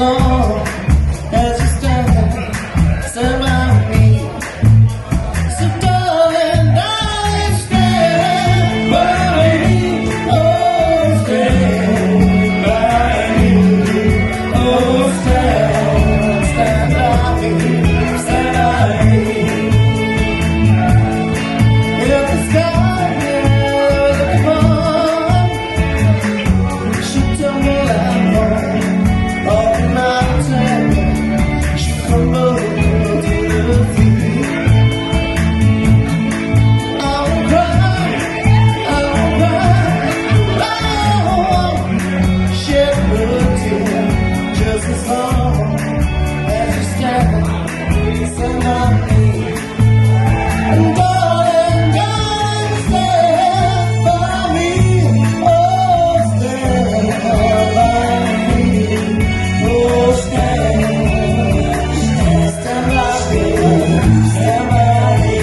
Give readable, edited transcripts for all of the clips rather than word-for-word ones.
long as you stand by me. So darling, darling, stand by me. Oh, stand by me. Oh, stand by me. Stand by me. If the sky is above, she told me I'm wrong. All the mountain, she crumbled to the feet. I will cry, I won't shed a tear just as long as you stand by me. And darling, darling, stand by me. Oh, stand by me. Oh, stand by me. Stand by me.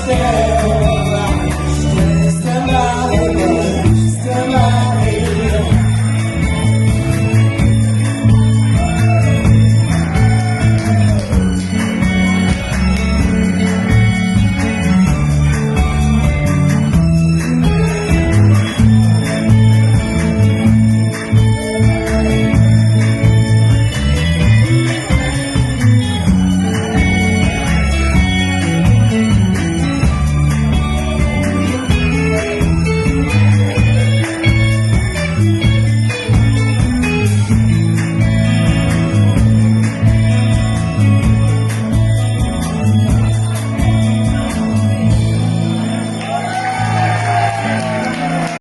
Stand